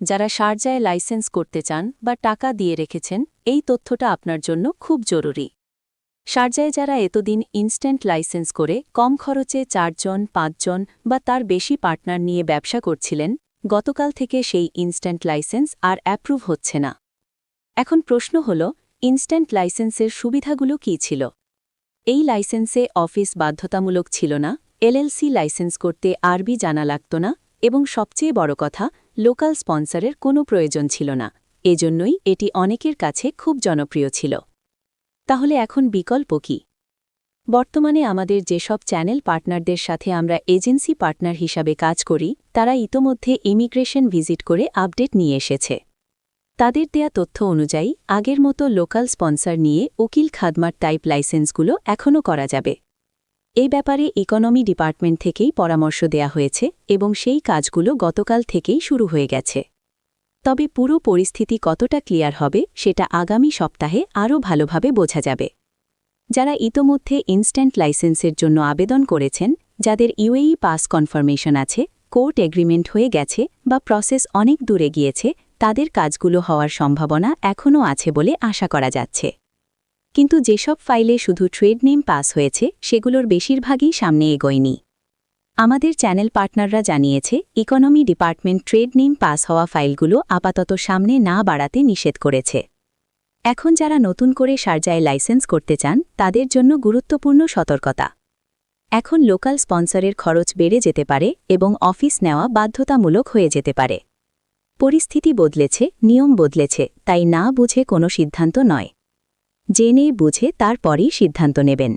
যারা শারজায় লাইসেন্স করতে চান বা টাকা দিয়ে রেখেছেন, এই তথ্যটা আপনার জন্য খুব জরুরি। শারজায় যারা এতদিন ইনস্ট্যান্ট লাইসেন্স করে কম খরচে 4 জন 5 জন বা তার বেশি পার্টনার নিয়ে ব্যবসা করছিলেন, গতকাল থেকে সেই ইনস্ট্যান্ট লাইসেন্স আর অ্যাপ্রুভ হচ্ছে না। এখন প্রশ্ন হল, ইনস্ট্যান্ট লাইসেন্সের সুবিধাগুলো কী ছিল? এই লাইসেন্সে অফিস বাধ্যতামূলক ছিল না, এলএলসি লাইসেন্স করতে আরবি জানা লাগত না, এবং সবচেয়ে বড় কথা, লোকাল স্পন্সরের কোনো প্রয়োজন ছিল না। এজন্যই এটি অনেকের কাছে খুব জনপ্রিয় ছিল। তাহলে এখন বিকল্প কি? বর্তমানে আমাদের যেসব চ্যানেল পার্টনারদের সাথে আমরা এজেন্সি পার্টনার হিসাবে কাজ করি, তারা ইতোমধ্যে ইমিগ্রেশন ভিজিট করে আপডেট নিয়ে এসেছে। তাদের দেয়া তথ্য অনুযায়ী আগের মতো লোকাল স্পন্সর নিয়ে উকিল খাদমার টাইপ লাইসেন্সগুলো এখনও করা যাবে। এই ব্যাপারে ইকোনমি ডিপার্টমেন্ট থেকেই পরামর্শ দেয়া হয়েছে এবং সেই কাজগুলো গতকাল থেকেই শুরু হয়ে গেছে। তবে পুরো পরিস্থিতি কতটা ক্লিয়ার হবে সেটা আগামী সপ্তাহে আরও ভালোভাবে বোঝা যাবে। যারা ইতোমধ্যে ইনস্ট্যান্ট লাইসেন্সের জন্য আবেদন করেছেন, যাদের ইউএই পাস কনফার্মেশন আছে, কোর্ট এগ্রিমেন্ট হয়ে গেছে বা প্রসেস অনেক দূরে গিয়েছে, তাদের কাজগুলো হওয়ার সম্ভাবনা এখনও আছে বলে আশা করা যাচ্ছে। কিন্তু যেসব ফাইলে শুধু ট্রেড নেম পাস হয়েছে, সেগুলোর বেশিরভাগই সামনে এগোয়নি। আমাদের চ্যানেল পার্টনাররা জানিয়েছে, economy department trade name pass হওয়া ফাইলগুলো আপাতত সামনে না বাড়াতে নিষেধ করেছে। এখন যারা নতুন করে শারজায় লাইসেন্স করতে চান, তাদের জন্য গুরুত্বপূর্ণ সতর্কতা। এখন লোকাল স্পন্সরের খরচ বেড়ে যেতে পারে এবং অফিস নেওয়া বাধ্যতামূলক হয়ে যেতে পারে। পরিস্থিতি বদলেছে, নিয়ম বদলেছে, তাই না বুঝে কোনো সিদ্ধান্ত নয়। জেনে বুঝে তারপরই সিদ্ধান্ত নেবেন।